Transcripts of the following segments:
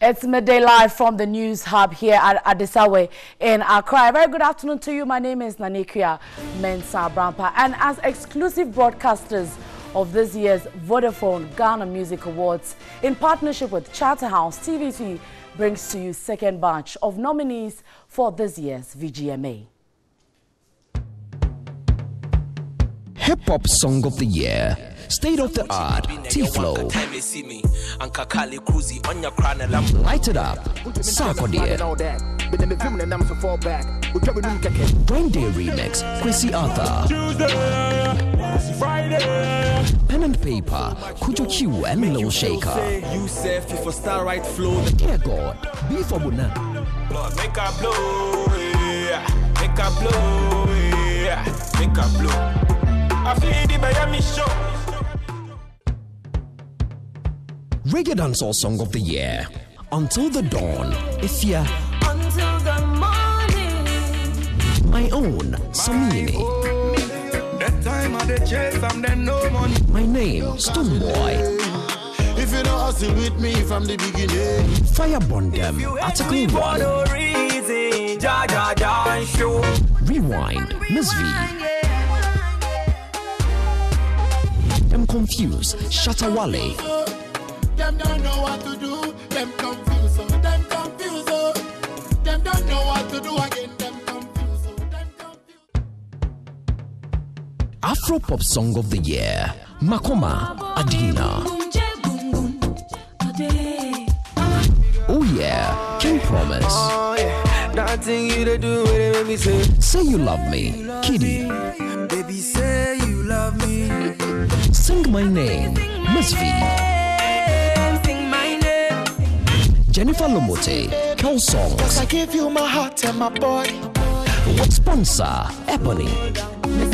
It's midday live from the News Hub here at Adisawe in Accra. A very good afternoon to you. My name is Nanekia Mensah Brampa. And as exclusive broadcasters of this year's Vodafone Ghana Music Awards, in partnership with Charterhouse, TVC brings to you second batch of nominees for this year's VGMA. Hip Hop Song of the Year, State of the Art, T-Flow. Light It Up, Sarkodie. Brain Day Remix, Kwesi Arthur. Pen and Paper, Kujo Q and Lil Shaker. Dear God, be for Buna. Make a blow, make a blow, make a blow. I feel the Miami show. Reggae Dancehall Song of the Year, Until the Dawn, Ifya. Until the morning. My Own, Samini. That time of the chase, I'm then no money. My Name, Stoneboy. If you don't hustle with me from the beginning. Firebond Them, Article 1. No reason, ja, ja, ja, show. Rewind, Miss V. Them Confused, Shatawale. Them don't know what to do, them confused, so them confused, so them don't know what to do again, them confused, so them confused. Afro Pop Song of the Year, Makoma, Adina. Oh yeah, King Promise. Oh yeah, that thing you to do, it make me Say You Love Me, Kiddy. baby, say you love me. Sing My Name, Miss V. Jennifer Lomote, Kel Songs. I give you my heart and my body. Sponsor, Ebony. My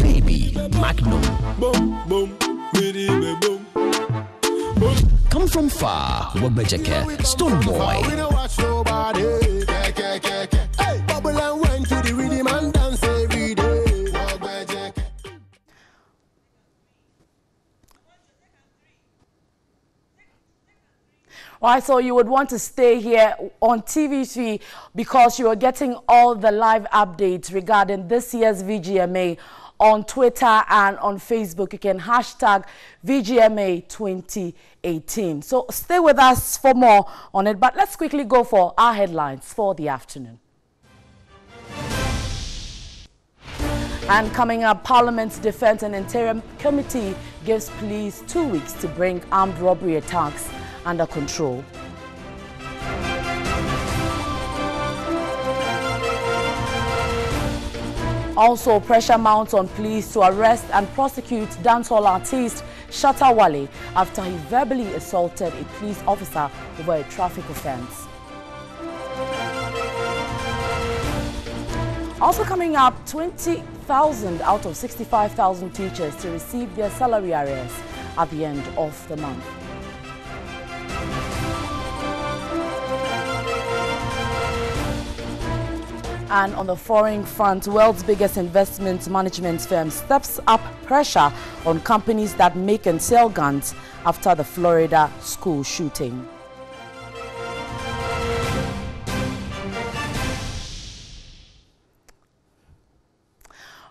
Baby, Magnum. Boom, boom, bitty, boom. Come From Far, Wabejeke, Stoneboy. We don't watch nobody. Hey, bubble and went to the rhythm and dance every day. Right, so you would want to stay here on TV3 because you are getting all the live updates regarding this year's VGMA on Twitter and on Facebook. You can hashtag VGMA 2018. So stay with us for more on it. But let's quickly go for our headlines for the afternoon. And coming up, Parliament's Defence and Interim Committee gives police 2 weeks to bring armed robbery attacks under control. Also, pressure mounts on police to arrest and prosecute dancehall artist Shatta Wale after he verbally assaulted a police officer over a traffic offense. Also coming up, 20,000 out of 65,000 teachers to receive their salary arrears at the end of the month. And on the foreign front, world's biggest investment management firm steps up pressure on companies that make and sell guns after the Florida school shooting.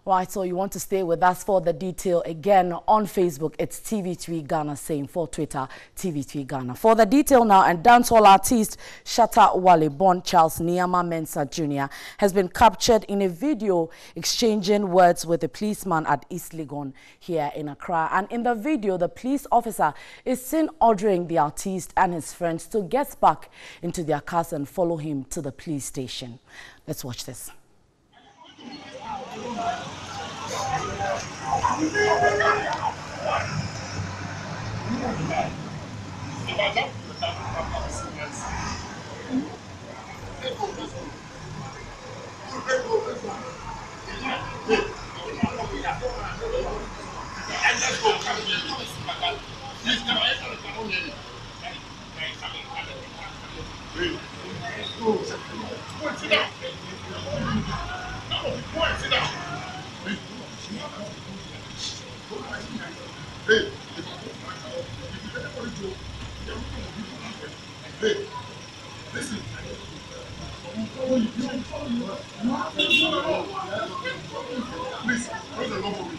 Right, so you want to stay with us for the detail. Again, on Facebook, it's TV3 Ghana, same for Twitter, TV3 Ghana. For the detail now, and dancehall artist Shatta Wale, born Charles Niama Mensah Jr., has been captured in a video exchanging words with a policeman at East Legon here in Accra. And in the video, the police officer is seen ordering the artist and his friends to get back into their cars and follow him to the police station. Let's watch this. Hey, listen. Please, hold the door for me.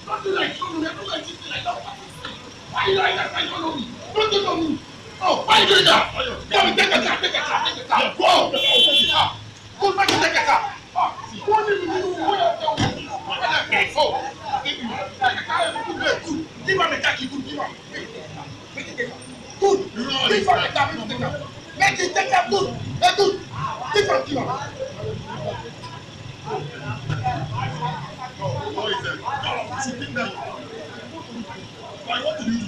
Don't do like you don't like this like that. Why you like that? I don't know me. Don't do me. Oh, why you doing that? Come and take a car, take a car, take a car. Go. Go back and take a car. What do you do? Oh, give him a car. Give him a car. Give him. Make it take a good. Give him a car. Make it take a good. Make good. Give him. What is that? No, sitting down. Why, what do you do?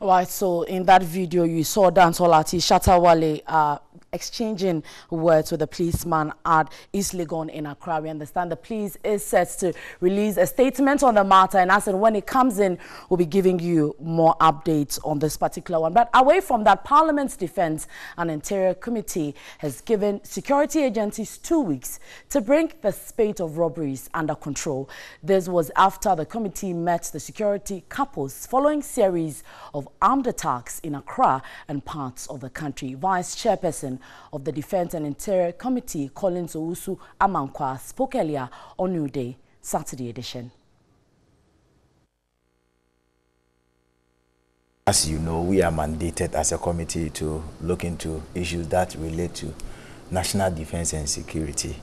All right, so in that video, you saw dancehall artist Shatta Wale exchanging words with a policeman at East Legon in Accra. We understand the police is set to release a statement on the matter, and as and when it comes in, we'll be giving you more updates on this particular one. But away from that, Parliament's Defence and Interior Committee has given security agencies 2 weeks to bring the spate of robberies under control. This was after the committee met the security couples following series of armed attacks in Accra and parts of the country. Vice Chairperson of the Defence and Interior Committee, Collins Owusu Amankwa, spoke earlier on New Day, Saturday edition. As you know, we are mandated as a committee to look into issues that relate to national defense and security.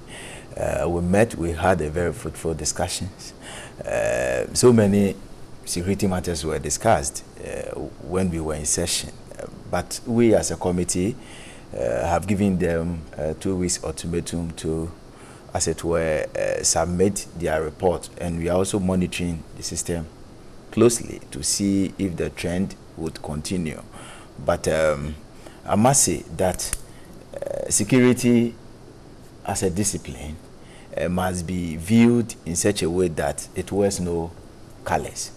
We had a very fruitful discussions. So many security matters were discussed when we were in session. But we as a committee have given them 2 weeks ultimatum to, as it were, submit their report. And we are also monitoring the system closely to see if the trend would continue. But I must say that security as a discipline must be viewed in such a way that it wears no colors.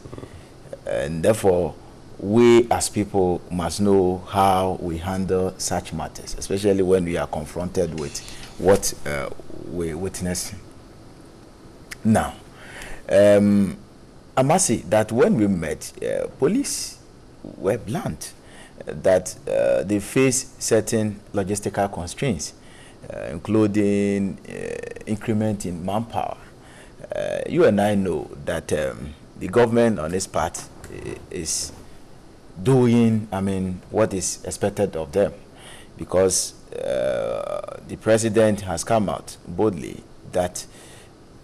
And therefore, we as people must know how we handle such matters, especially when we are confronted with what we witness now. I must say that when we met, police were blunt that they face certain logistical constraints, including increment in manpower. You and I know that the government on this part is doing, what is expected of them, because the president has come out boldly that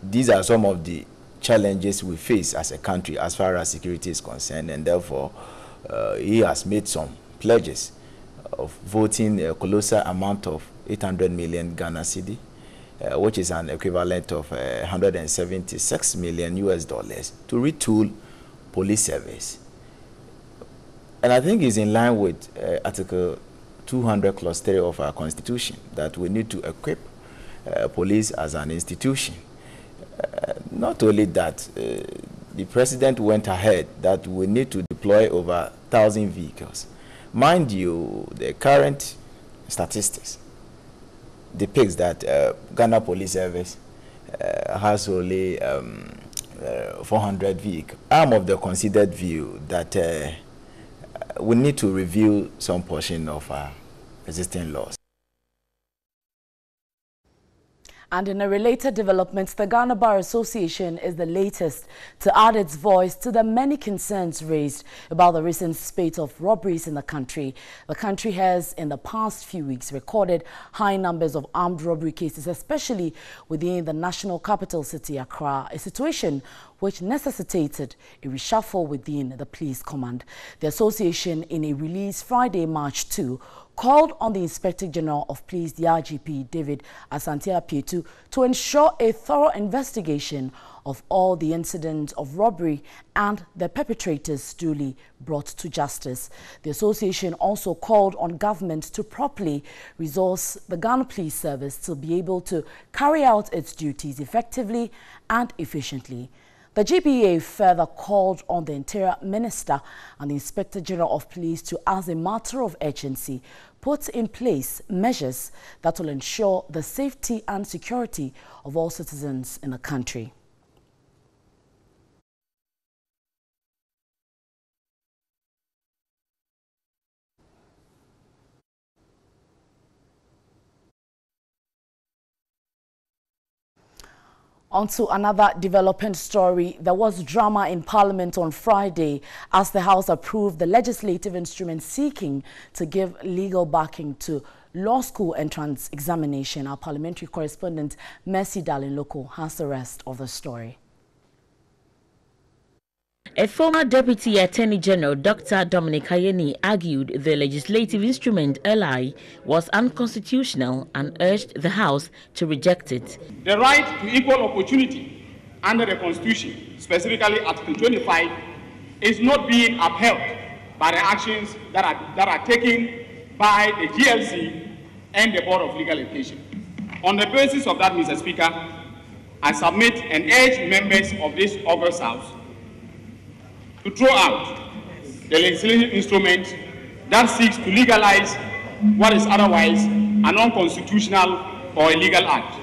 these are some of the challenges we face as a country as far as security is concerned, and therefore he has made some pledges of voting a colossal amount of 800 million Ghana cedi, which is an equivalent of 176 million US dollars to retool police service. And I think it's in line with Article 200 Clause 3 of our Constitution that we need to equip police as an institution. Not only that, the president went ahead that we need to deploy over 1,000 vehicles. Mind you, the current statistics depicts that Ghana Police Service has only 400 vehicles. I'm of the considered view that we need to review some portion of our existing laws. And in a related development, the Ghana Bar Association is the latest to add its voice to the many concerns raised about the recent spate of robberies in the country. The country has, in the past few weeks, recorded high numbers of armed robbery cases, especially within the national capital city, Accra, a situation which necessitated a reshuffle within the police command. The association, in a release Friday, March 2, called on the Inspector General of Police, the IGP, David Asante, to ensure a thorough investigation of all the incidents of robbery and the perpetrators duly brought to justice. The association also called on government to properly resource the Ghana Police Service to be able to carry out its duties effectively and efficiently. The GBA further called on the Interior Minister and the Inspector General of Police to, as a matter of urgency, put in place measures that will ensure the safety and security of all citizens in the country. On to another development story. There was drama in Parliament on Friday as the House approved the legislative instrument seeking to give legal backing to law school entrance examination. Our parliamentary correspondent Mercy Darlin Loco has the rest of the story. A former Deputy Attorney General, Dr. Dominic Ayeni, argued the legislative instrument LI was unconstitutional and urged the House to reject it. The right to equal opportunity under the Constitution, specifically Article 25, is not being upheld by the actions that are taken by the GLC and the Board of Legal Education. On the basis of that, Mr. Speaker, I submit and urge members of this august House to throw out the legislative instrument that seeks to legalize what is otherwise an unconstitutional or illegal act.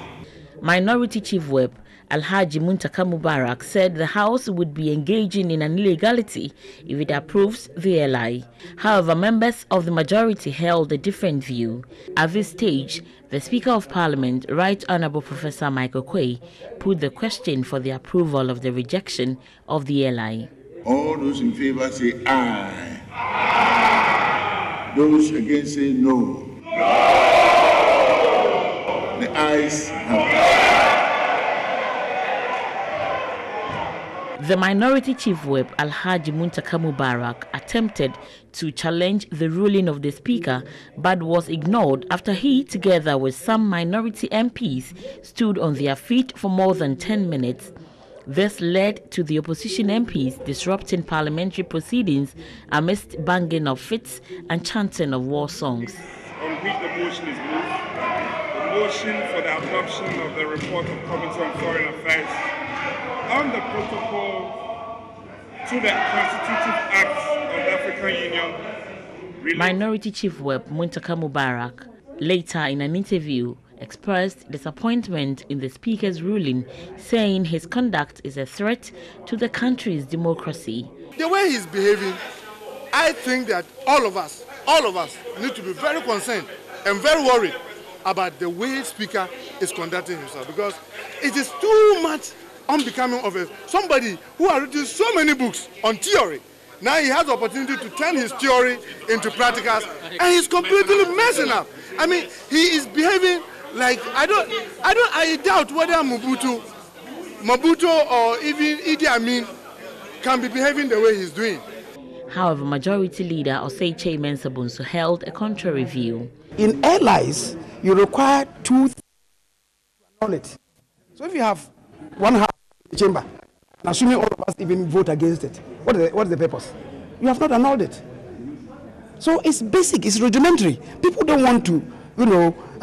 Minority Chief Whip Alhaji Muntaka Mubarak said the House would be engaging in an illegality if it approves the LI. However, members of the majority held a different view. At this stage, the Speaker of Parliament, Right Honourable Professor Michael Quay, put the question for the approval of the rejection of the LI. All those in favor say aye. Aye. Those against say no. No. The ayes have it. The Minority Chief Whip Alhaji Muntaka Mubarak attempted to challenge the ruling of the Speaker but was ignored after he, together with some minority MPs, stood on their feet for more than 10 minutes. This led to the opposition MPs disrupting parliamentary proceedings amidst banging of fists and chanting of war songs. On which the motion is moved, the motion for the adoption of the report of Committee on Foreign Affairs on the protocol to the Constitutive Acts of the African Union. Minority Chief Whip Muntaka Mubarak later in an interview expressed disappointment in the Speaker's ruling, saying his conduct is a threat to the country's democracy. The way he's behaving, I think that all of us need to be very concerned and very worried about the way Speaker is conducting himself, because it is too much unbecoming of somebody who has written so many books on theory. Now he has the opportunity to turn his theory into practicals, and he's completely messing up. I mean, he is behaving like I doubt whether Mobutu or even Idi Amin can be behaving the way he's doing. However, Majority Leader Oseiche Mensah-Bonsu held a contrary view. In allies, you require two to annul it. So if you have one house in the chamber, and assuming all of us even vote against it, what is the purpose? You have not annulled it. So it's basic, it's rudimentary. People don't want to,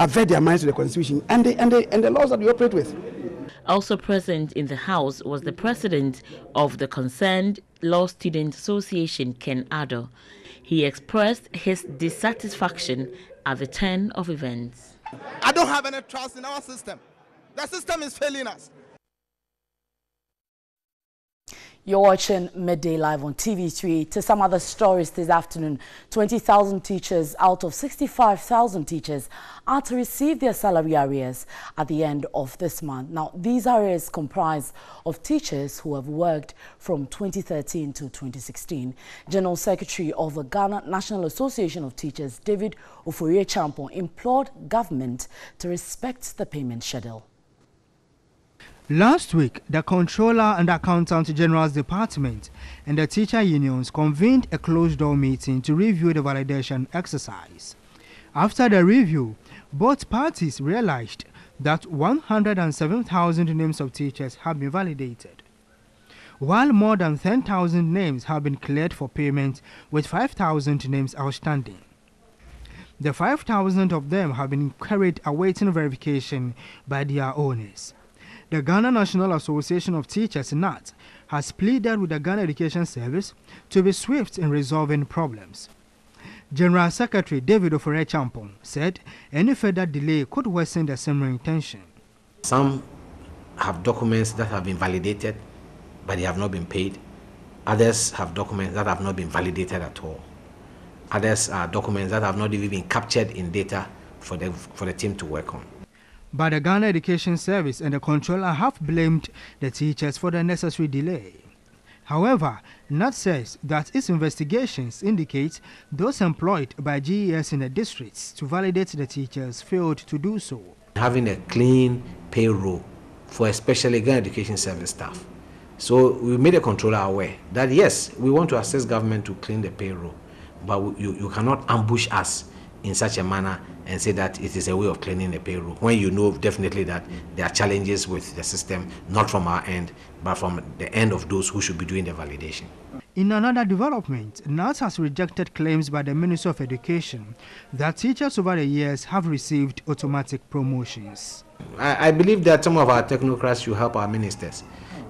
avert their minds to the Constitution and the laws that we operate with. Also present in the House was the president of the concerned Law Student Association, Ken Addo. He expressed his dissatisfaction at the turn of events. I don't have any trust in our system. The system is failing us. You're watching Midday Live on TV3. To some other stories this afternoon, 20,000 teachers out of 65,000 teachers are to receive their salary arrears at the end of this month. Now, these arrears comprise of teachers who have worked from 2013 to 2016. General Secretary of the Ghana National Association of Teachers, David Oforie-Champon, implored government to respect the payment schedule. Last week, the Comptroller and Accountant General's Department and the teacher unions convened a closed-door meeting to review the validation exercise. After the review, both parties realized that 107,000 names of teachers have been validated, while more than 10,000 names have been cleared for payment, with 5,000 names outstanding. The 5,000 of them have been carried awaiting verification by their owners. The Ghana National Association of Teachers, NAT, has pleaded with the Ghana Education Service to be swift in resolving problems. General Secretary David Ofore Champon said any further delay could worsen the simmering tension. Some have documents that have been validated, but they have not been paid. Others have documents that have not been validated at all. Others are documents that have not even been captured in data for the team to work on. But the Ghana Education Service and the controller have blamed the teachers for the necessary delay. However, NAT says that its investigations indicate those employed by GES in the districts to validate the teachers failed to do so. Having a clean payroll for especially Ghana Education Service staff. So we made a controller aware that yes, we want to assist government to clean the payroll, but you cannot ambush us in such a manner and say that it is a way of cleaning the payroll, when you know definitely that there are challenges with the system, not from our end, but from the end of those who should be doing the validation. In another development, NAT has rejected claims by the Minister of Education that teachers over the years have received automatic promotions. I believe that some of our technocrats should help our ministers.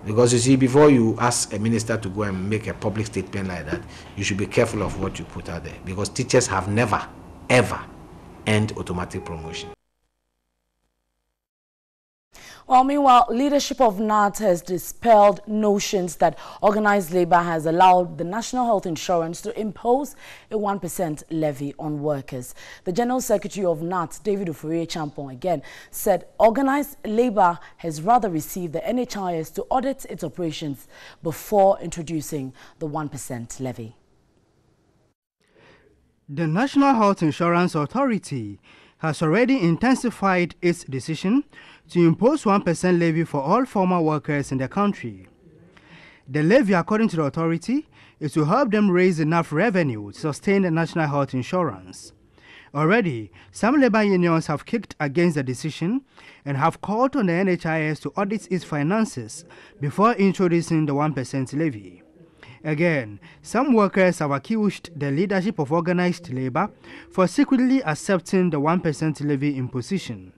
Because you see, before you ask a minister to go and make a public statement like that, you should be careful of what you put out there. Because teachers have never, ever earned automatic promotion. Well, meanwhile, leadership of NAT has dispelled notions that organized labor has allowed the National Health Insurance to impose a 1% levy on workers. The General Secretary of NAT, David Ofore Champon, again said organized labor has rather received the NHIS to audit its operations before introducing the 1% levy. The National Health Insurance Authority has already intensified its decision to impose 1% levy for all former workers in the country. The levy, according to the authority, is to help them raise enough revenue to sustain the national health insurance. Already, some labor unions have kicked against the decision and have called on the NHIS to audit its finances before introducing the 1% levy. Again, some workers have accused the leadership of organized labor for secretly accepting the 1% levy imposition.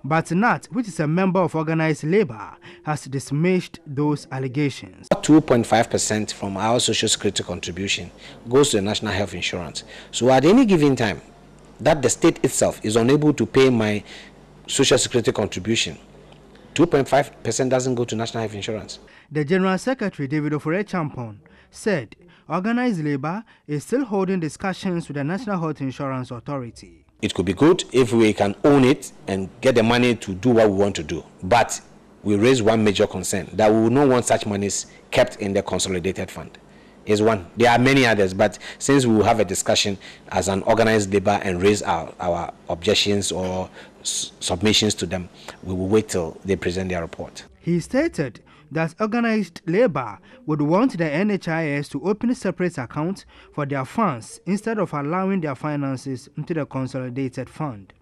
But NAT, which is a member of organized labor, has dismissed those allegations. 2.5% from our social security contribution goes to the national health insurance. So at any given time that the state itself is unable to pay my social security contribution, 2.5% doesn't go to national health insurance. The General Secretary, David Ofore Champon, said organized labor is still holding discussions with the National Health Insurance Authority. It could be good if we can own it and get the money to do what we want to do. But we raise one major concern, that we will not want such monies kept in the consolidated fund. Is one. There are many others, but since we will have a discussion as an organized labor and raise our objections or submissions to them, we will wait till they present their report. He stated that organized labor would want the NHIS to open a separate account for their funds instead of allowing their finances into the consolidated fund.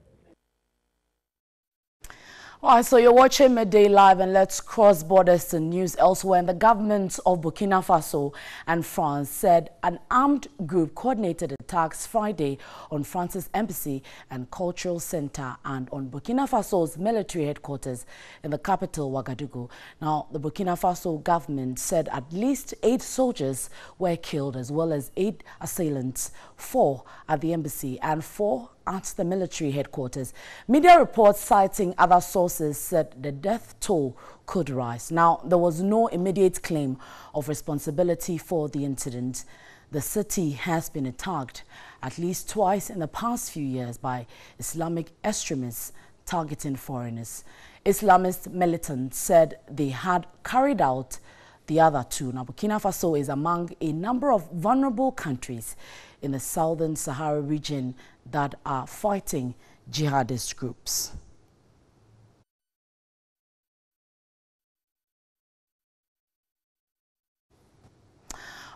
All right, so you're watching Midday Live, and let's cross borders to news elsewhere. And the governments of Burkina Faso and France said an armed group coordinated attacks Friday on France's embassy and cultural center and on Burkina Faso's military headquarters in the capital, Ouagadougou. Now, the Burkina Faso government said at least 8 soldiers were killed, as well as 8 assailants, 4 at the embassy and 4 at the military headquarters. Media reports citing other sources said the death toll could rise. Now, there was no immediate claim of responsibility for the incident. The city has been attacked at least twice in the past few years by Islamic extremists targeting foreigners. Islamist militants said they had carried out the other 2. Now, Burkina Faso is among a number of vulnerable countries in the southern Sahara region that are fighting jihadist groups.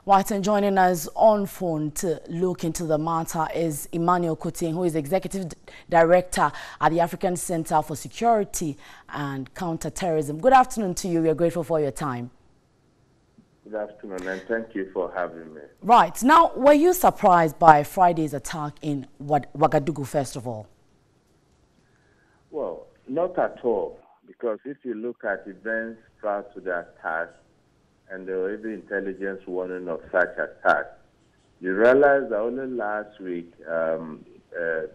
Right, and joining us on phone to look into the matter is Emmanuel Coutin, who is Executive Director at the African Center for Security and Counterterrorism. Good afternoon to you. We are grateful for your time. Good afternoon, and thank you for having me. Right. Now, were you surprised by Friday's attack in Ouagadougou, first of all? Well, not at all, because if you look at events prior to the attack, and there were even intelligence warning of such attacks, you realize that only last week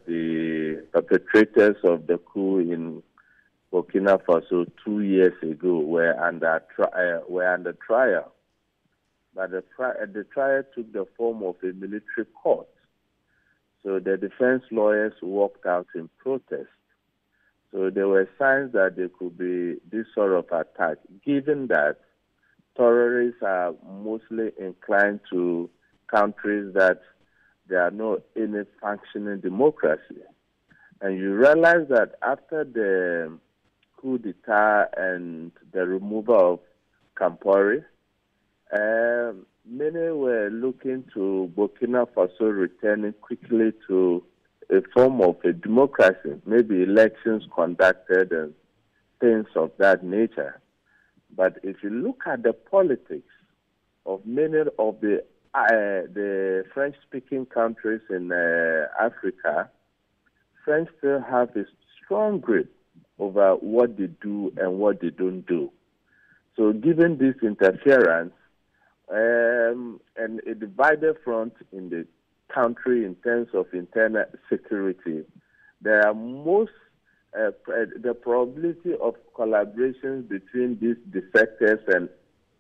the perpetrators of the coup in Burkina Faso 2 years ago were under trial. But the trial took the form of a military court. So the defense lawyers walked out in protest. So there were signs that there could be this sort of attack, given that terrorists are mostly inclined to countries that there are no any functioning democracy. And you realize that after the coup d'etat and the removal of Campore, many were looking to Burkina Faso returning quickly to a form of a democracy, maybe elections conducted and things of that nature. But if you look at the politics of many of the French-speaking countries in Africa, French still have a strong grip over what they do and what they don't do. So given this interference and a divided front in the country in terms of internal security, there are the probability of collaboration between these defectors and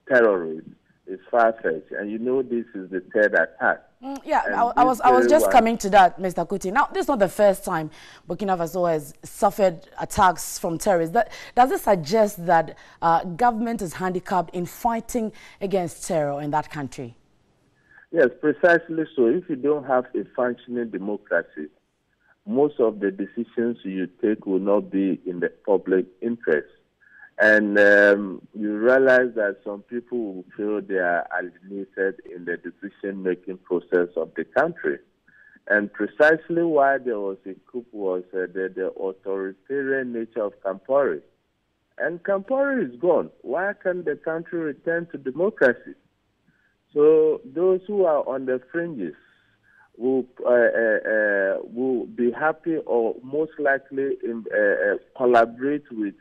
terrorists is far-fetched, and you know this is the third attack. I was just coming to that, Mr. Kuti. Now, this is not the first time Burkina Faso has suffered attacks from terrorists. Does it suggest that government is handicapped in fighting against terror in that country? Yes, precisely so. If you don't have a functioning democracy, most of the decisions you take will not be in the public interest. And you realize that some people will feel they are alienated in the decision-making process of the country. And precisely why there was a coup was the authoritarian nature of Campore. And Campore is gone. Why can't the country return to democracy? So those who are on the fringes will be happy or most likely collaborate with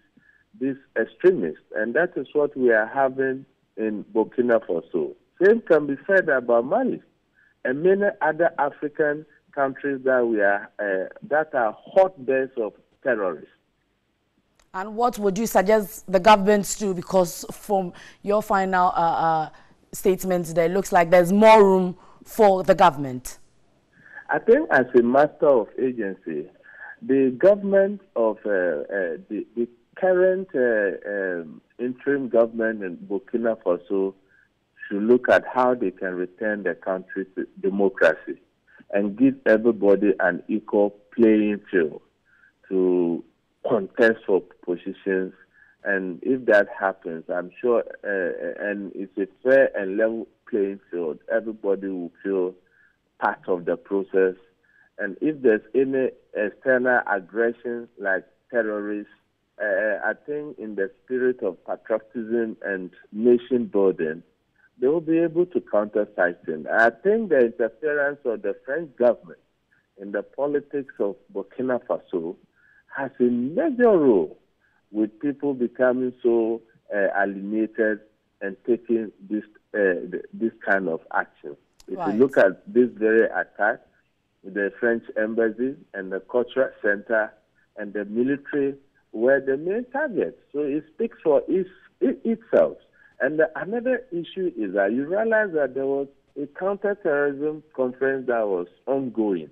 these extremists, and that is what we are having in Burkina Faso. Same can be said about Mali and many other African countries that are hotbeds of terrorists. And what would you suggest the governments do? Because from your final statements, there looks like there's more room for the government. I think as a matter of agency, the government of the current interim government in Burkina Faso should look at how they can return the country to democracy and give everybody an equal playing field to contest for positions. And if that happens, I'm sure, and it's a fair and level playing field, everybody will feel part of the process. And if there's any external aggression like terrorists, I think in the spirit of patriotism and nation building, they will be able to counter such things. I think the interference of the French government in the politics of Burkina Faso has a major role with people becoming so alienated and taking this kind of action. If you look at this very attack, the French embassy and the cultural center and the military were the main targets. So it speaks for itself. And another issue is that you realize that there was a counterterrorism conference that was ongoing.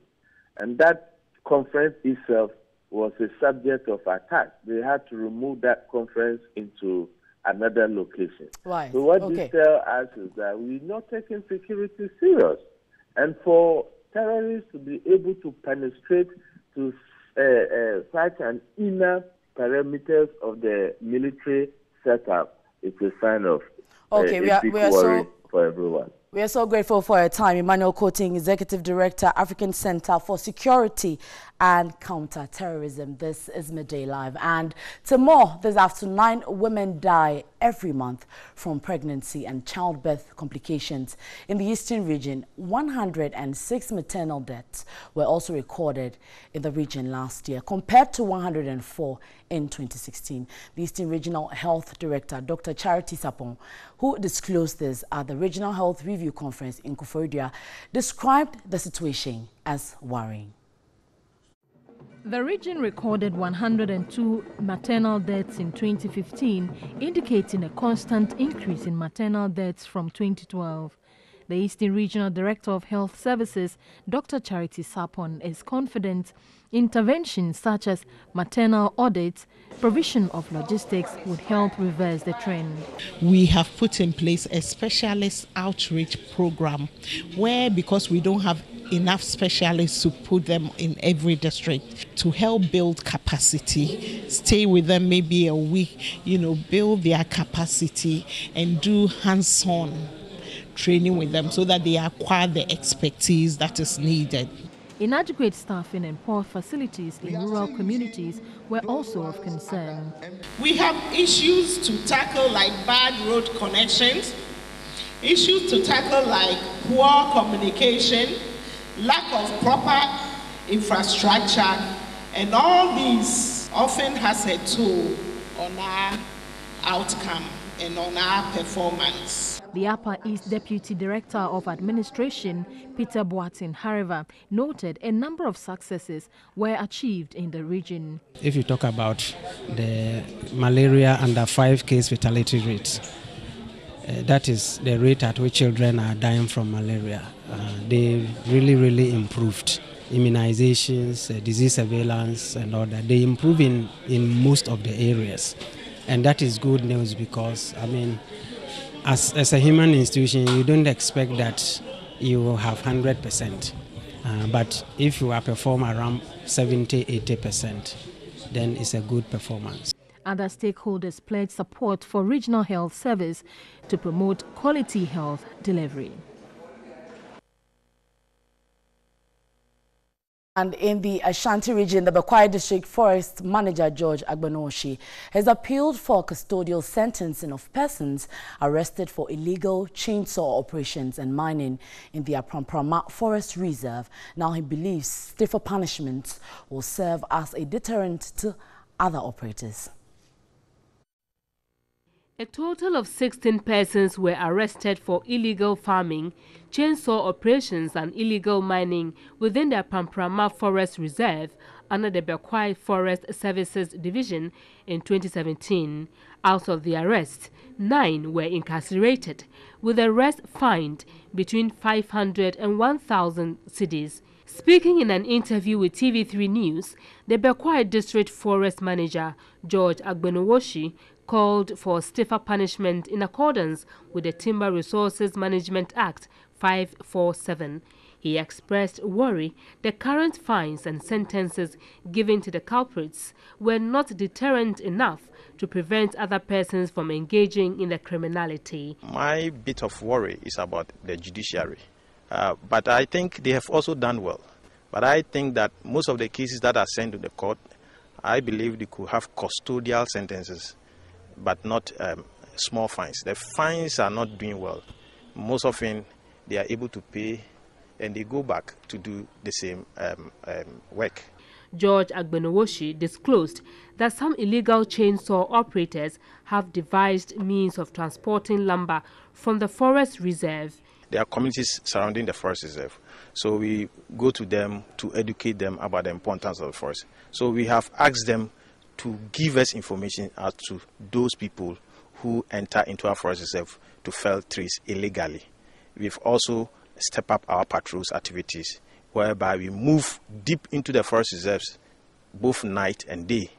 And that conference itself was a subject of attack. They had to remove that conference into another location. Right. So what this tells us is that we're not taking security serious. And for terrorists to be able to penetrate to such an inner parameters of the military setup, it's a sign of a big worry for everyone. We are so grateful for your time. Emmanuel Coating, Executive Director, African Center for Security and Counter-Terrorism. This is Midday Live. And to more, this afternoon, 9 women die every month from pregnancy and childbirth complications. In the Eastern region, 106 maternal deaths were also recorded in the region last year, compared to 104 in 2016. The Eastern Regional Health Director, Dr. Charity Sapon, who disclosed this at the Regional Health Review Conference in Koforidua, described the situation as worrying. The region recorded 102 maternal deaths in 2015, indicating a constant increase in maternal deaths from 2012. The Eastern Regional Director of Health Services, Dr. Charity Sapon, is confident interventions such as maternal audits, provision of logistics would help reverse the trend. We have put in place a specialist outreach program where, because we don't have enough specialists to put them in every district, to help build capacity, stay with them maybe a week, build their capacity and do hands-on training with them so that they acquire the expertise that is needed. Inadequate staffing and poor facilities in rural communities were also of concern. We have issues to tackle like bad road connections, issues to tackle like poor communication, lack of proper infrastructure, and all these often has a toll on our outcome and on our performance. The Upper East Deputy Director of Administration, Peter Boatin, however, noted a number of successes were achieved in the region. If you talk about the malaria under 5 case fatality rate, that is the rate at which children are dying from malaria. They really improved. Immunizations, disease surveillance and all that. They improve in most of the areas. And that is good news because, as a human institution, you don't expect that you will have 100%. But if you are perform around 70-80%, then it's a good performance. Other stakeholders pledged support for regional health service to promote quality health delivery. And in the Ashanti region, the Bekwai District Forest Manager George Agbanoshi has appealed for custodial sentencing of persons arrested for illegal chainsaw operations and mining in the Apramprama Forest Reserve. Now he believes stiffer punishments will serve as a deterrent to other operators. A total of 16 persons were arrested for illegal farming, chainsaw operations and illegal mining within the Pamprama Forest Reserve under the Bekwai Forest Services Division in 2017. Out of the arrests, 9 were incarcerated, with the rest fined between 500 and 1,000 cedis. Speaking in an interview with TV3 News, the Bekwai District Forest Manager George Agbenowoshi called for stiffer punishment in accordance with the Timber Resources Management Act 547. He expressed worry the current fines and sentences given to the culprits were not deterrent enough to prevent other persons from engaging in the criminality. My bit of worry is about the judiciary, but I think they have also done well. But I think that most of the cases that are sent to the court, I believe they could have custodial sentences, but not small fines. The fines are not doing well. Most often, they are able to pay and they go back to do the same work. George Agbenowoshi disclosed that some illegal chainsaw operators have devised means of transporting lumber from the forest reserve. There are communities surrounding the forest reserve, so we go to them to educate them about the importance of the forest. So we have asked them to give us information as to those people who enter into our forest reserve to fell trees illegally. We've also stepped up our patrols activities, whereby we move deep into the forest reserves, both night and day.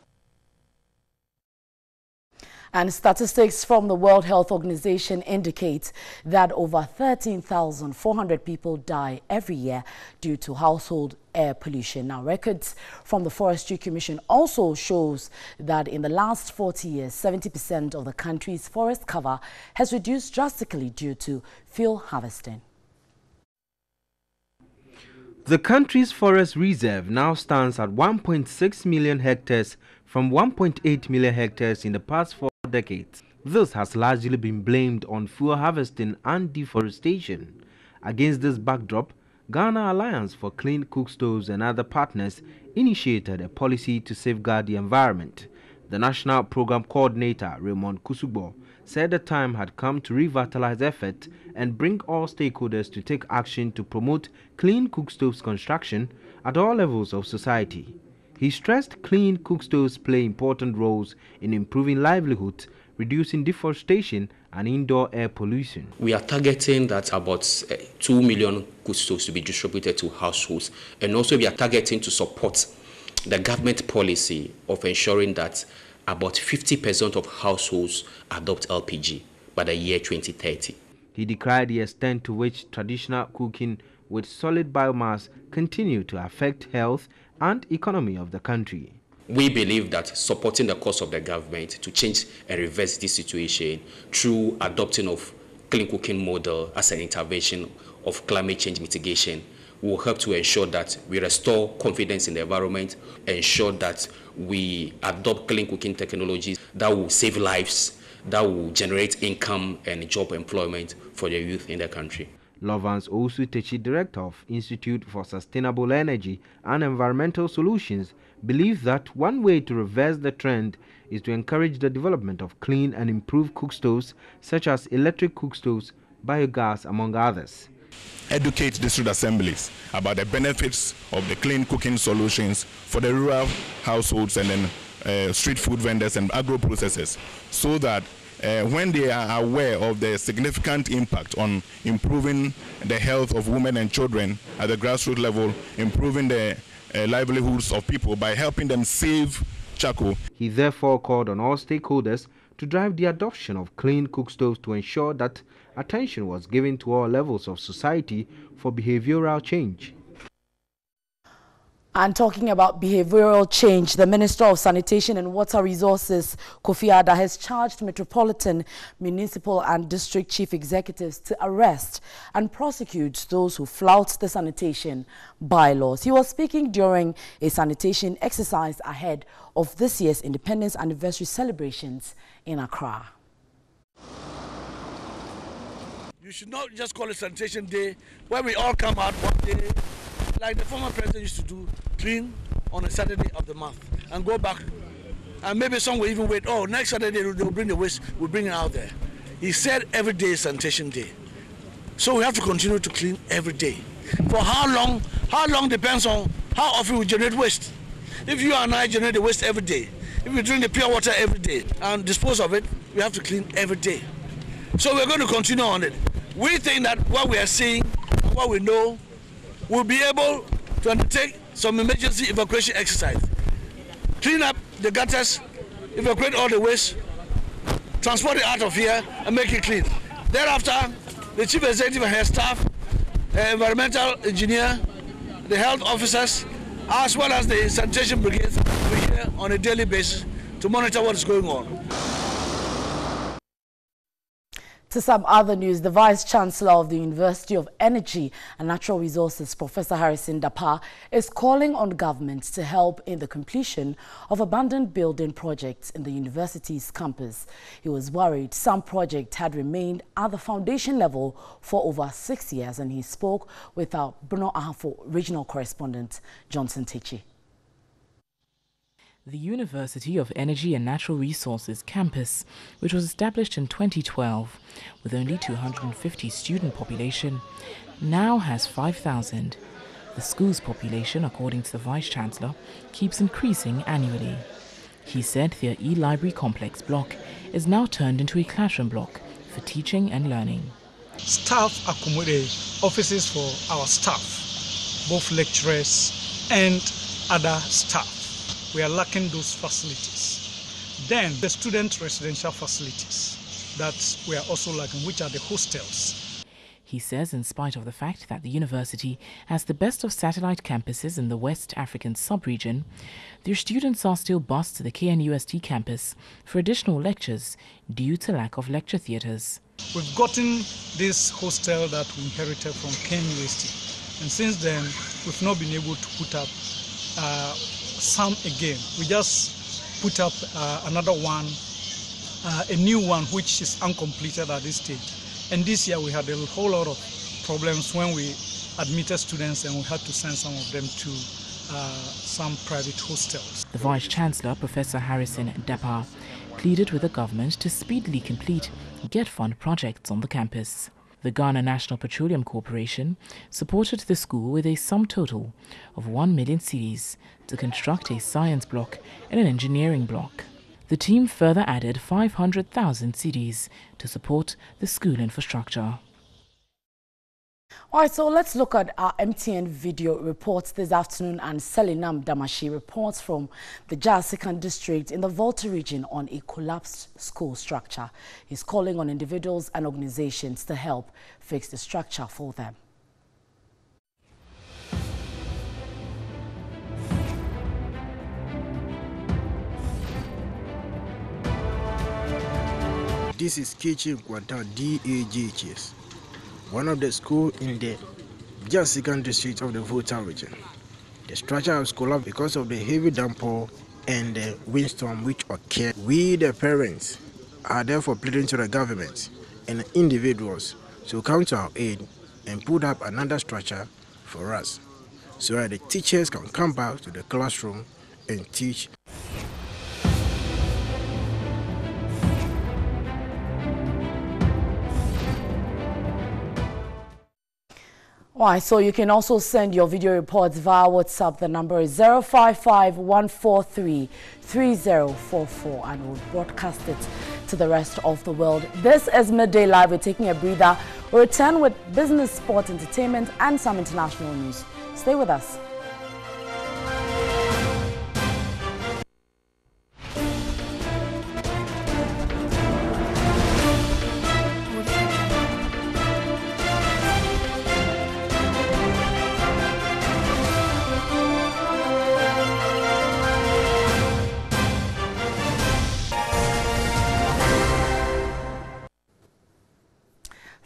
And statistics from the World Health Organization indicate that over 13,400 people die every year due to household air pollution. Now, records from the Forestry Commission also shows that in the last 40 years, 70% of the country's forest cover has reduced drastically due to fuel harvesting. The country's forest reserve now stands at 1.6 million hectares from 1.8 million hectares in the past 4 decades. This has largely been blamed on fuel harvesting and deforestation. Against this backdrop, Ghana Alliance for Clean Cookstoves and other partners initiated a policy to safeguard the environment. The National Program Coordinator, Raymond Kusugbo, said the time had come to revitalize effort and bring all stakeholders to take action to promote clean cookstoves construction at all levels of society. He stressed clean cookstoves play important roles in improving livelihood, reducing deforestation and indoor air pollution. We are targeting that about 2 million cookstoves to be distributed to households, and also we are targeting to support the government policy of ensuring that about 50% of households adopt LPG by the year 2030. He decried the extent to which traditional cooking with solid biomass continue to affect health and economy of the country. We believe that supporting the cause of the government to change and reverse this situation through adopting of clean cooking model as an intervention of climate change mitigation will help to ensure that we restore confidence in the environment, ensure that we adopt clean cooking technologies that will save lives, that will generate income and job employment for the youth in the country. Lovans Osutechi, director of Institute for Sustainable Energy and Environmental Solutions, believes that one way to reverse the trend is to encourage the development of clean and improved cookstoves such as electric cookstoves, biogas, among others. Educate district assemblies about the benefits of the clean cooking solutions for the rural households and then street food vendors and agro-processors, so that when they are aware of the significant impact on improving the health of women and children at the grassroots level, improving the livelihoods of people by helping them save charcoal. He therefore called on all stakeholders to drive the adoption of clean cookstoves to ensure that attention was given to all levels of society for behavioral change. And talking about behavioral change, the Minister of Sanitation and Water Resources, Kofi Adda, has charged metropolitan, municipal and district chief executives to arrest and prosecute those who flout the sanitation bylaws. He was speaking during a sanitation exercise ahead of this year's Independence Anniversary celebrations in Accra. You should not just call it Sanitation Day, where we all come out one day, like the former president used to do, clean on a Saturday of the month and go back. And maybe some will even wait, oh, next Saturday they'll bring the waste, we'll bring it out there. He said every day is Sanitation Day. So we have to continue to clean every day. For how long? How long depends on how often we generate waste. If you and I generate the waste every day, if we drink the pure water every day and dispose of it, we have to clean every day. So we're going to continue on it. We think that what we are seeing, what we know, we'll be able to undertake some emergency evacuation exercise. Clean up the gutters, evacuate all the waste, transport it out of here and make it clean. Thereafter, the chief executive and her staff, environmental engineer, the health officers, as well as the sanitation brigades, will be here on a daily basis to monitor what is going on. To some other news, the Vice-Chancellor of the University of Energy and Natural Resources, Professor Harrison Dapa, is calling on government to help in the completion of abandoned building projects in the university's campus. He was worried some projects had remained at the foundation level for over 6 years, and he spoke with our Bruno Ahafo regional correspondent, Johnson Techi. The University of Energy and Natural Resources campus, which was established in 2012 with only 250 student population, now has 5,000. The school's population, according to the Vice-Chancellor, keeps increasing annually. He said their e-library complex block is now turned into a classroom block for teaching and learning. Staff accommodate offices for our staff, both lecturers and other staff. We are lacking those facilities. Then the student residential facilities that we are also lacking, which are the hostels. He says in spite of the fact that the university has the best of satellite campuses in the West African sub-region, their students are still bused to the KNUST campus for additional lectures due to lack of lecture theatres. We've gotten this hostel that we inherited from KNUST, and since then we've not been able to put up some again. We just put up another one, a new one which is uncompleted at this stage. And this year we had a whole lot of problems when we admitted students and we had to send some of them to some private hostels. The Vice-Chancellor, Professor Harrison Dapar, pleaded with the government to speedily complete Get Fund projects on the campus. The Ghana National Petroleum Corporation supported the school with a sum total of 1 million cedis to construct a science block and an engineering block. The team further added 500,000 cedis to support the school infrastructure. All right, so let's look at our MTN video reports this afternoon, and Selinam Damashi reports from the Jasikan district in the Volta region on a collapsed school structure. He's calling on individuals and organizations to help fix the structure for them. This is Kichi Kwanta DAGHS, one of the schools in the Jasikan district of the Volta region. The structure has collapsed because of the heavy downpour and the windstorm which occurred. We, the parents, are therefore pleading to the government and individuals to come to our aid and put up another structure for us so that the teachers can come back to the classroom and teach. Why? So you can also send your video reports via WhatsApp. The number is 055-143-3044 and we'll broadcast it to the rest of the world. This is Midday Live. We're taking a breather. We'll return with business, sport, entertainment and some international news. Stay with us.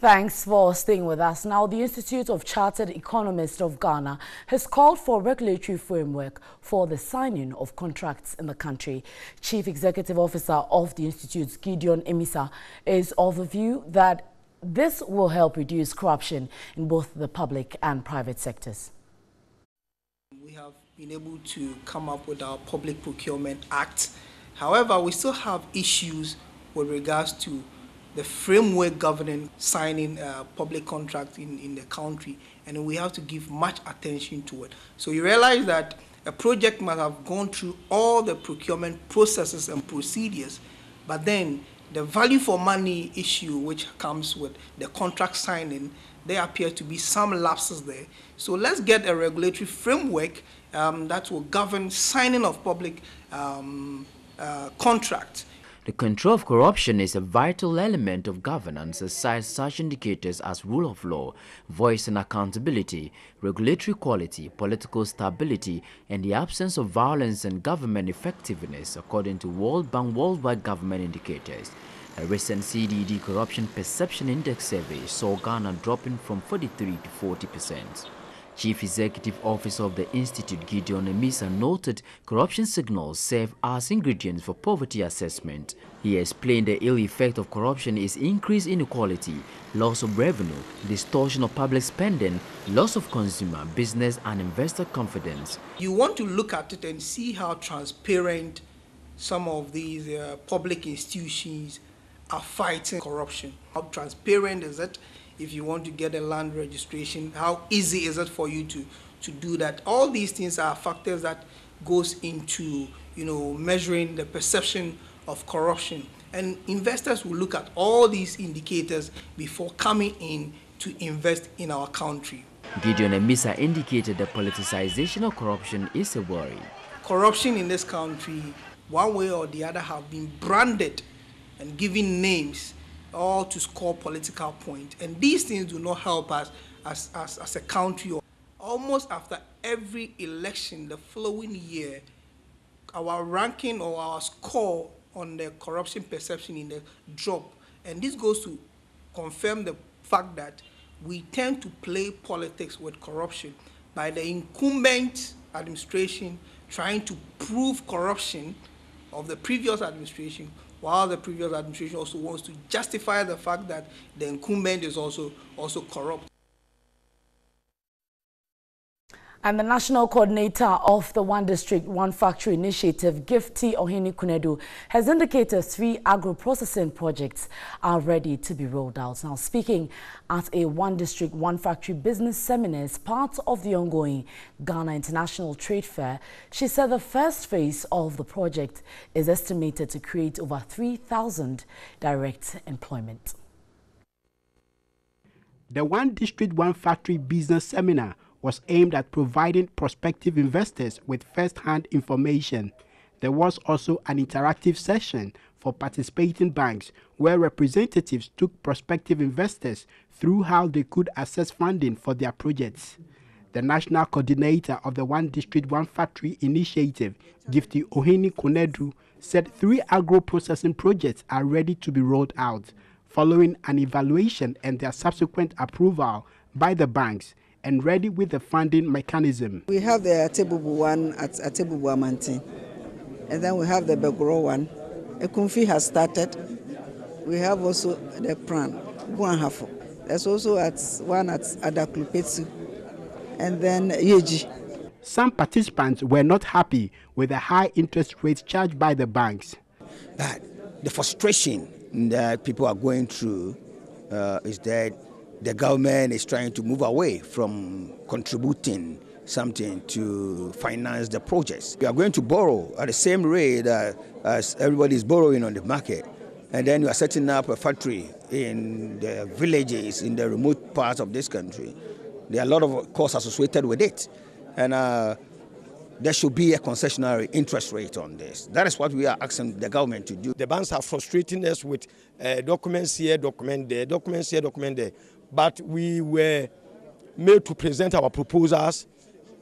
Thanks for staying with us. Now, the Institute of Chartered Economists of Ghana has called for a regulatory framework for the signing of contracts in the country. Chief Executive Officer of the Institute, Gideon Emisa, is of the view that this will help reduce corruption in both the public and private sectors. We have been able to come up with our Public Procurement Act. However, we still have issues with regards to the framework governing signing public contracts in the country, and we have to give much attention to it. So you realize that a project must have gone through all the procurement processes and procedures, but then the value for money issue which comes with the contract signing, there appear to be some lapses there. So let's get a regulatory framework that will govern signing of public contracts. The control of corruption is a vital element of governance aside such indicators as rule of law, voice and accountability, regulatory quality, political stability, and the absence of violence and government effectiveness, according to World Bank Worldwide Government Indicators. A recent CDD Corruption Perception Index survey saw Ghana dropping from 43% to 40%. Chief Executive Officer of the Institute, Gideon Emisa, noted corruption signals serve as ingredients for poverty assessment. He explained the ill effect of corruption is increased inequality, loss of revenue, distortion of public spending, loss of consumer, business and investor confidence. You want to look at it and see how transparent some of these public institutions are fighting corruption. How transparent is it? If you want to get a land registration, how easy is it for you to do that? All these things are factors that goes into, measuring the perception of corruption. And investors will look at all these indicators before coming in to invest in our country. Gideon Emisa indicated that politicization of corruption is a worry. Corruption in this country, one way or the other, have been branded and given names all to score political points. And these things do not help us as a country. Almost after every election the following year, our ranking or our score on the corruption perception index drop. And this goes to confirm the fact that we tend to play politics with corruption by the incumbent administration trying to prove corruption of the previous administration, while the previous administration also wants to justify the fact that the incumbent is also corrupt. And the national coordinator of the One District, One Factory initiative, Gifty Ohini Kunedu, has indicated 3 agro-processing projects are ready to be rolled out. Now, speaking at a One District, One Factory business seminar as part of the ongoing Ghana International Trade Fair, she said the first phase of the project is estimated to create over 3,000 direct employment. The One District, One Factory business seminar was aimed at providing prospective investors with first-hand information. There was also an interactive session for participating banks where representatives took prospective investors through how they could access funding for their projects. The national coordinator of the One District, One Factory initiative, Gifty Ohini Kunedu, said 3 agro-processing projects are ready to be rolled out, following an evaluation and their subsequent approval by the banks, and ready with the funding mechanism. We have the Atebubu one at Atebubu Amantin, and then we have the Begoro one. Ekumfi has started. We have also the Pran, Guanhafo. There's also one at Adaklupetsu, and then Yeji. Some participants were not happy with the high interest rates charged by the banks. That the frustration that people are going through is that the government is trying to move away from contributing something to finance the projects. We are going to borrow at the same rate as everybody is borrowing on the market. And then you are setting up a factory in the villages, in the remote parts of this country. There are a lot of costs associated with it. And there should be a concessionary interest rate on this. That is what we are asking the government to do. The banks are frustrating us with documents here, document there, documents here, document there. But we were made to present our proposals.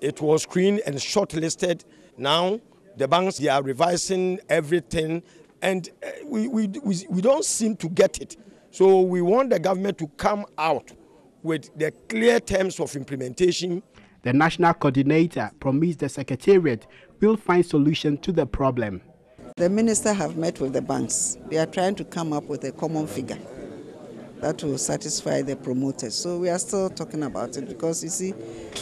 It was screened and shortlisted. Now the banks, they are revising everything, and we don't seem to get it. So we want the government to come out with the clear terms of implementation. The national coordinator promised the secretariat will find solution to the problem. The minister have met with the banks. They are trying to come up with a common figure that will satisfy the promoters. So we are still talking about it because you see,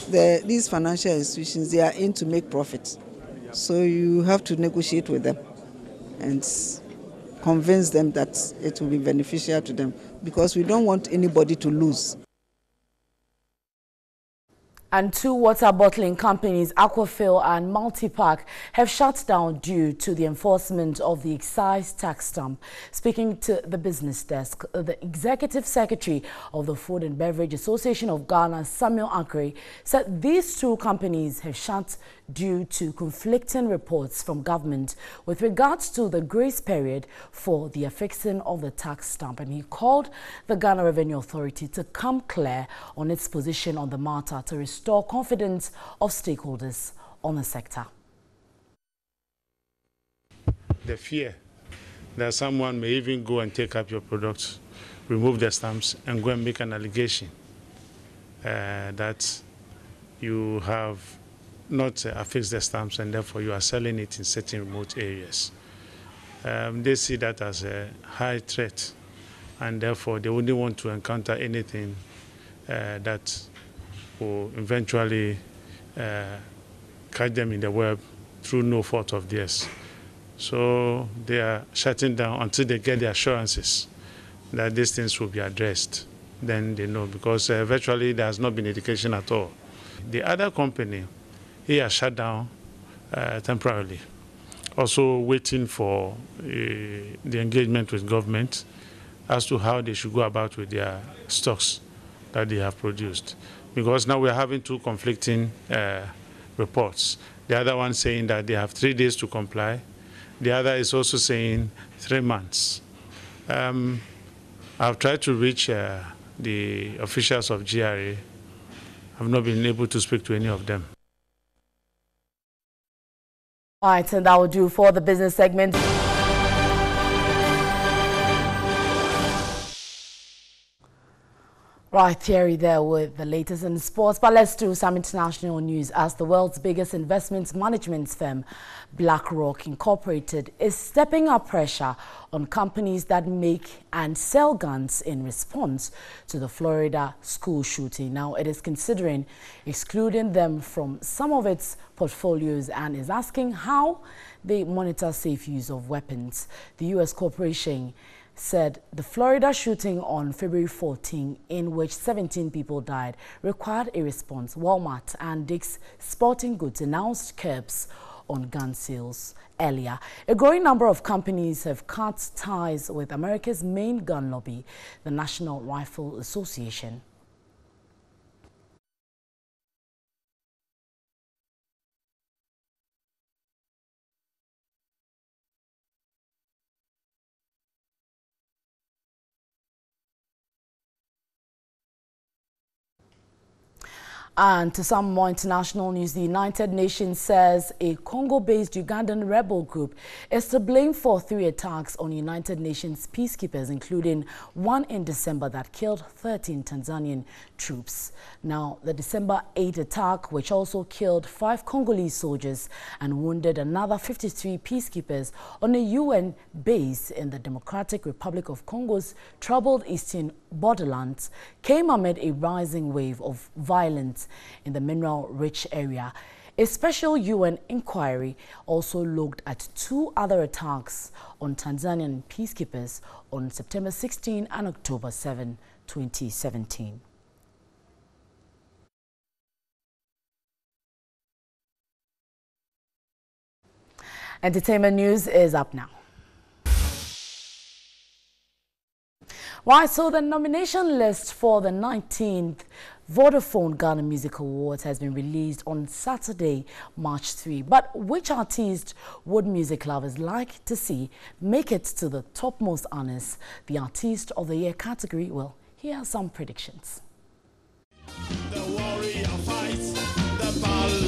these financial institutions, they are in to make profit. So you have to negotiate with them and convince them that it will be beneficial to them because we don't want anybody to lose. And 2 water bottling companies, Aquafil and Multipack, have shut down due to the enforcement of the excise tax stamp. Speaking to the business desk, the Executive Secretary of the Food and Beverage Association of Ghana, Samuel Akre, said these 2 companies have shut due to conflicting reports from government with regards to the grace period for the affixing of the tax stamp. And he called the Ghana Revenue Authority to come clear on its position on the matter to restore confidence of stakeholders on the sector. The fear that someone may even go and take up your products, remove the stamps, and go and make an allegation that you have not affixed the stamps and therefore you are selling it in certain remote areas. They see that as a high threat, and therefore they wouldn't want to encounter anything that will eventually catch them in the web through no fault of theirs. So they are shutting down until they get the assurances that these things will be addressed. Then they know, because virtually there has not been education at all. The other company, he has shut down temporarily, also waiting for the engagement with government as to how they should go about with their stocks that they have produced. Because now we're having 2 conflicting reports. The other one saying that they have 3 days to comply. The other is also saying 3 months. I've tried to reach the officials of GRA. I've not been able to speak to any of them. All right, and that will do for the business segment. Right, Thierry there with the latest in sports. But let's do some international news as the world's biggest investment management firm, BlackRock Incorporated, is stepping up pressure on companies that make and sell guns in response to the Florida school shooting. Now, it is considering excluding them from some of its portfolios and is asking how they monitor safe use of weapons. The U.S. corporation said the Florida shooting on February 14, in which 17 people died, required a response. Walmart and Dick's Sporting Goods announced curbs on gun sales earlier. A growing number of companies have cut ties with America's main gun lobby, the National Rifle Association. And to some more international news, the United Nations says a Congo-based Ugandan rebel group is to blame for 3 attacks on United Nations peacekeepers, including one in December that killed 13 Tanzanian troops. Now, the December 8 attack, which also killed 5 Congolese soldiers and wounded another 53 peacekeepers on a UN base in the Democratic Republic of Congo's troubled eastern borderlands, came amid a rising wave of violence in the mineral-rich area. A special UN inquiry also looked at 2 other attacks on Tanzanian peacekeepers on September 16 and October 7, 2017. Entertainment news is up now. Right, so the nomination list for the 19th Vodafone Ghana Music Awards has been released on Saturday, March 3. But which artist would music lovers like to see make it to the topmost honors, the Artist of the Year category? Well, here are some predictions. The warrior fights, the battle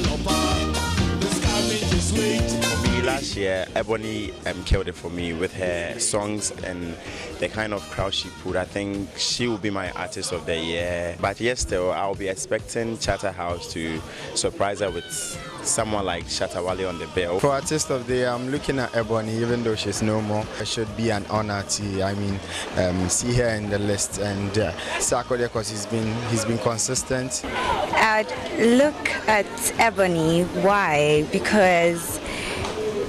the scavenge is late. Last year, Ebony killed it for me with her songs and the kind of crowd she put. I think she will be my Artist of the Year. But yes, still, I'll be expecting Charterhouse to surprise her with someone like Shatta Wale on the bill. For Artist of the Year, I'm looking at Ebony, even though she's no more. It should be an honor to, see her in the list. And Sarkodie, because he's been consistent. I'd look at Ebony. Why? Because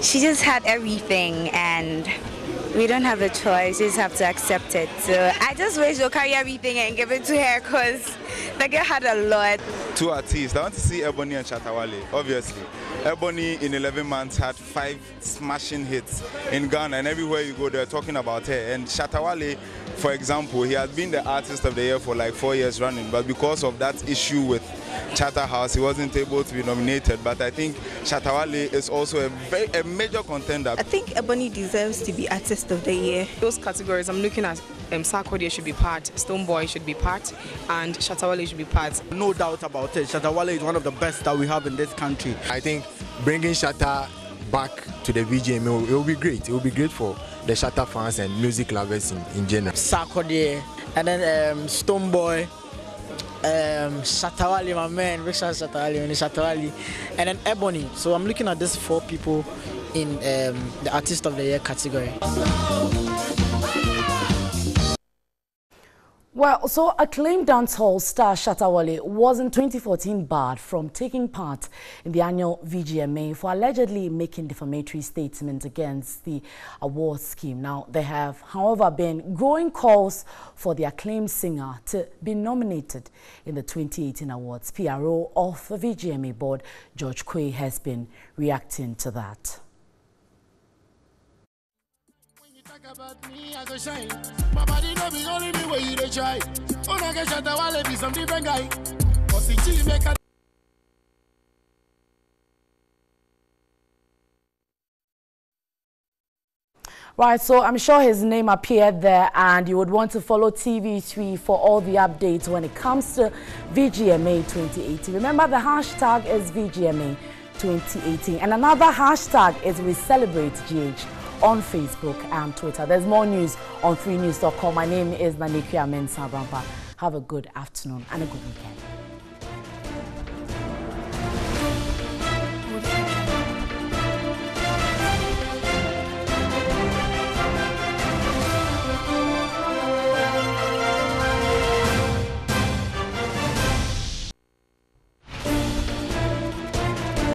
she just had everything and we don't have a choice, we just have to accept it. So I just wish we'll carry everything and give it to her because the girl had a lot. 2 artists. I want to see Ebony and Shatta Wale, obviously. Ebony in 11 months had 5 smashing hits in Ghana, and everywhere you go they're talking about her. And Shatta Wale, for example, he has been the Artist of the Year for like 4 years running, but because of that issue with Charterhouse, he wasn't able to be nominated. But I think Shatta Wale is also a major contender. I think Ebony deserves to be Artist of the Year. Those categories I'm looking at, Sarkodie should be part, Stonebwoy should be part, and Shatta Wale should be part. No doubt about it, Shatta Wale is one of the best that we have in this country. I think bringing Shatta back to the VGMA, it will be great. It will be great for the Shatta fans and music lovers in general. Sarkodie, and then Stonebwoy, Shatta Wale, my man, big shout out Shatta Wale, and then Ebony. So I'm looking at these 4 people in the Artist of the Year category. Well, so acclaimed dancehall star Shatta Wale was in 2014 barred from taking part in the annual VGMA for allegedly making defamatory statements against the award scheme. Now, there have, however, been growing calls for the acclaimed singer to be nominated in the 2018 awards. PRO of the VGMA board, George Quay, has been reacting to that. About me, I go shine. My body no be only me where you dey try. Oh, I get Shatta Wale be some different guy. Cause the chill make a Right, so I'm sure his name appeared there and you would want to follow TV3 for all the updates when it comes to VGMA 2018. Remember, the hashtag is VGMA 2018 and another hashtag is We Celebrate GH on Facebook and Twitter. There's more news on 3news.com. My name is Nanikria Mensah Brampa. Have a good afternoon and a good weekend.